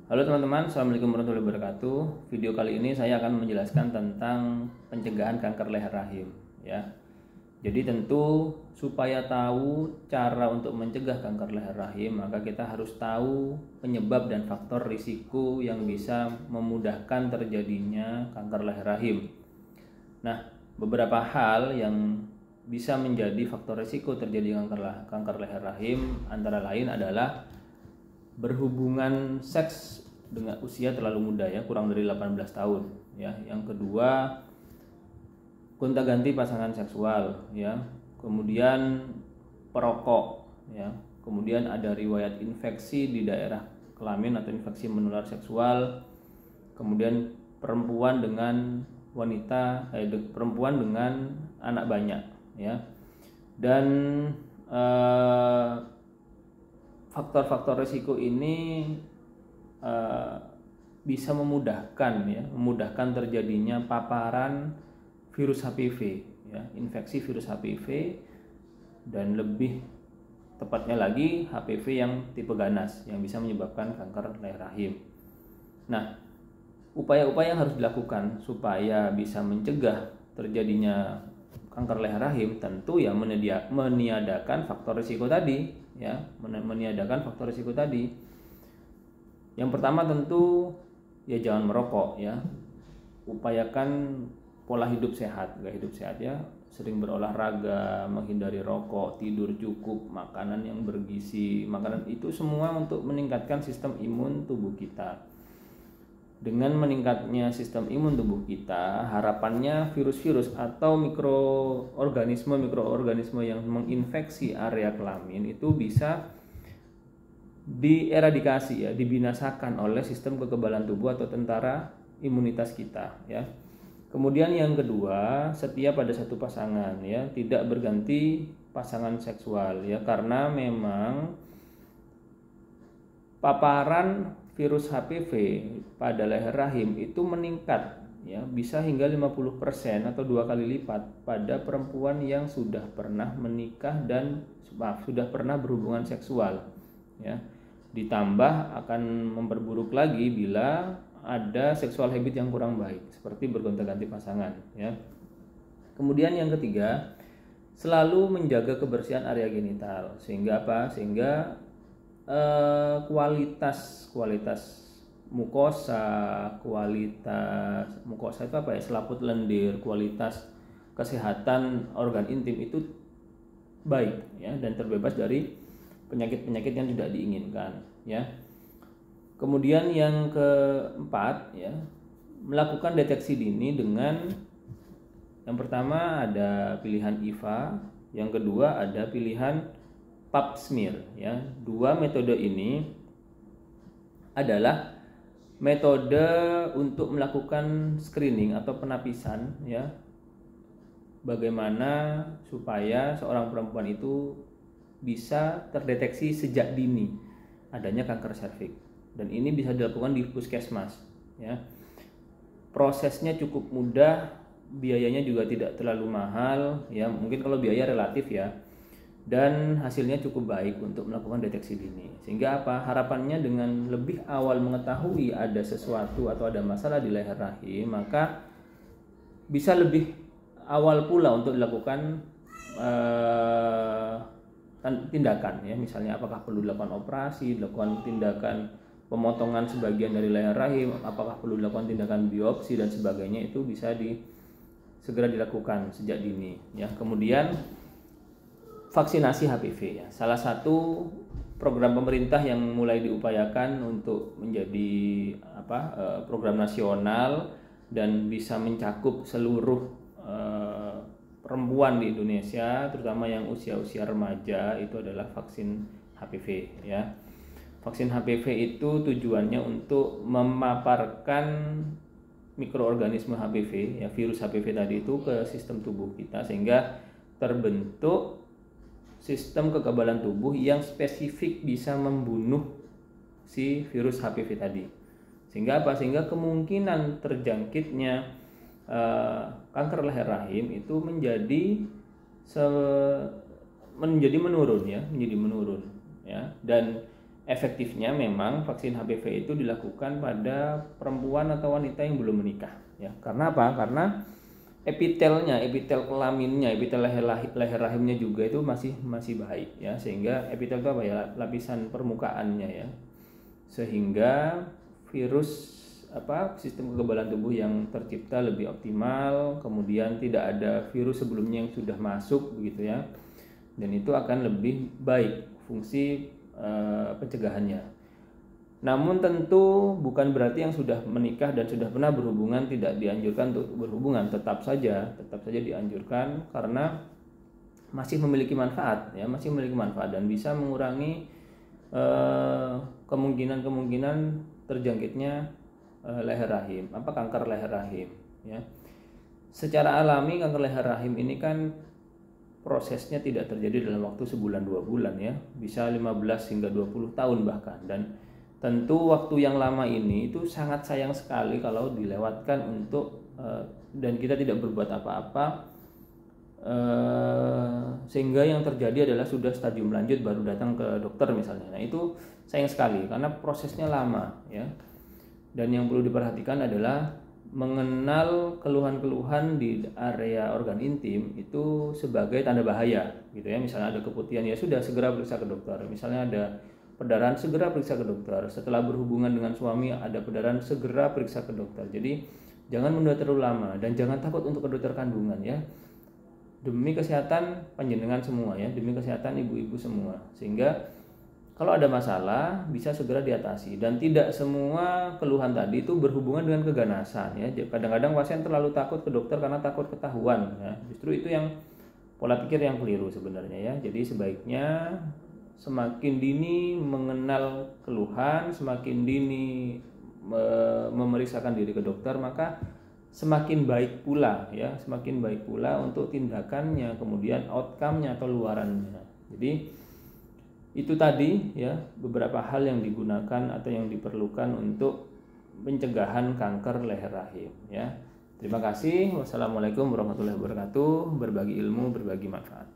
Halo teman-teman, Assalamualaikum warahmatullahi wabarakatuh. Video kali ini saya akan menjelaskan tentang pencegahan kanker leher rahim ya. Jadi tentu supaya tahu cara untuk mencegah kanker leher rahim, maka kita harus tahu penyebab dan faktor risiko yang bisa memudahkan terjadinya kanker leher rahim. Nah, beberapa hal yang bisa menjadi faktor risiko terjadi kanker leher rahim antara lain adalah berhubungan seks dengan usia terlalu muda ya, kurang dari 18 tahun ya. Yang kedua, gonta-ganti pasangan seksual ya. Kemudian perokok ya. Kemudian ada riwayat infeksi di daerah kelamin atau infeksi menular seksual. Kemudian perempuan dengan perempuan dengan anak banyak ya. Dan faktor-faktor risiko ini bisa memudahkan terjadinya paparan virus HPV ya, infeksi virus HPV, dan lebih tepatnya lagi HPV yang tipe ganas yang bisa menyebabkan kanker leher rahim. Nah, upaya-upaya yang harus dilakukan supaya bisa mencegah terjadinya kanker leher rahim tentu ya meniadakan faktor risiko tadi ya, meniadakan faktor risiko tadi. Yang pertama tentu ya jangan merokok ya. Upayakan pola hidup sehat, gaya hidup sehat ya, sering berolahraga, menghindari rokok, tidur cukup, makanan yang bergizi. Makanan itu semua untuk meningkatkan sistem imun tubuh kita. Dengan meningkatnya sistem imun tubuh kita, harapannya virus-virus atau mikroorganisme yang menginfeksi area kelamin itu bisa dieradikasi ya, dibinasakan oleh sistem kekebalan tubuh atau tentara imunitas kita ya. Kemudian yang kedua, setia pada satu pasangan ya, tidak berganti pasangan seksual ya, karena memang paparan virus HPV pada leher rahim itu meningkat ya, bisa hingga 50% atau 2 kali lipat pada perempuan yang sudah pernah menikah dan sudah pernah berhubungan seksual ya. Ditambah akan memperburuk lagi bila ada sexual habit yang kurang baik seperti bergonta-ganti pasangan ya. Kemudian yang ketiga, selalu menjaga kebersihan area genital sehingga kualitas mukosa itu selaput lendir, kualitas kesehatan organ intim itu baik ya, dan terbebas dari penyakit-penyakit yang tidak diinginkan ya. Kemudian yang keempat ya, melakukan deteksi dini dengan yang pertama ada pilihan IVA, yang kedua ada pilihan pap smear ya. Dua metode ini adalah metode untuk melakukan screening atau penapisan ya, bagaimana supaya seorang perempuan itu bisa terdeteksi sejak dini adanya kanker serviks, dan ini bisa dilakukan di puskesmas ya. Prosesnya cukup mudah, biayanya juga tidak terlalu mahal ya, mungkin kalau biaya relatif ya, dan hasilnya cukup baik untuk melakukan deteksi dini. Sehingga harapannya dengan lebih awal mengetahui ada sesuatu atau ada masalah di leher rahim, maka bisa lebih awal pula untuk dilakukan tindakan ya, misalnya apakah perlu dilakukan operasi, dilakukan tindakan pemotongan sebagian dari leher rahim, apakah perlu dilakukan tindakan biopsi dan sebagainya, itu bisa segera dilakukan sejak dini ya. Kemudian vaksinasi HPV ya, salah satu program pemerintah yang mulai diupayakan untuk menjadi program nasional dan bisa mencakup seluruh perempuan di Indonesia, terutama yang usia-usia remaja, itu adalah vaksin HPV ya. Vaksin HPV itu tujuannya untuk memaparkan mikroorganisme HPV ya, virus HPV tadi itu ke sistem tubuh kita, sehingga terbentuk sistem kekebalan tubuh yang spesifik bisa membunuh si virus HPV tadi. Sehingga sehingga kemungkinan terjangkitnya kanker leher rahim itu menjadi menurun ya. Dan efektifnya memang vaksin HPV itu dilakukan pada perempuan atau wanita yang belum menikah ya. Karena apa? Karena epitelnya, epitel kelaminnya, epitel leher rahimnya juga itu masih baik ya, sehingga epitel itu apa ya, lapisan permukaannya ya, sehingga virus sistem kekebalan tubuh yang tercipta lebih optimal, kemudian tidak ada virus sebelumnya yang sudah masuk begitu ya, dan itu akan lebih baik fungsi pencegahannya. Namun tentu bukan berarti yang sudah menikah dan sudah pernah berhubungan tidak dianjurkan untuk berhubungan, tetap saja dianjurkan karena masih memiliki manfaat ya, dan bisa mengurangi kemungkinan terjangkitnya leher rahim, kanker leher rahim ya. Secara alami kanker leher rahim ini kan prosesnya tidak terjadi dalam waktu sebulan 2 bulan ya, bisa 15 hingga 20 tahun bahkan, dan tentu waktu yang lama ini itu sangat sayang sekali kalau dilewatkan dan kita tidak berbuat apa-apa sehingga yang terjadi adalah sudah stadium lanjut baru datang ke dokter misalnya. Nah itu sayang sekali karena prosesnya lama ya. Dan yang perlu diperhatikan adalah mengenal keluhan-keluhan di area organ intim itu sebagai tanda bahaya gitu ya. Misalnya ada keputihan, ya sudah segera periksa ke dokter. Misalnya ada perdarahan, segera periksa ke dokter. Setelah berhubungan dengan suami ada perdarahan, segera periksa ke dokter. Jadi jangan menunda terlalu lama dan jangan takut untuk ke dokter kandungan ya. Demi kesehatan panjenengan semua ya, demi kesehatan ibu-ibu semua. Sehingga kalau ada masalah bisa segera diatasi, dan tidak semua keluhan tadi itu berhubungan dengan keganasan ya. Kadang-kadang pasien terlalu takut ke dokter karena takut ketahuan ya. Justru itu yang pola pikir yang keliru sebenarnya ya. Jadi sebaiknya semakin dini mengenal keluhan, semakin dini memeriksakan diri ke dokter, maka semakin baik pula ya, semakin baik pula untuk tindakannya, kemudian outcome-nya atau luarannya. Jadi itu tadi ya beberapa hal yang digunakan atau yang diperlukan untuk pencegahan kanker leher rahim ya. Terima kasih. Wassalamualaikum warahmatullahi wabarakatuh. Berbagi ilmu, berbagi manfaat.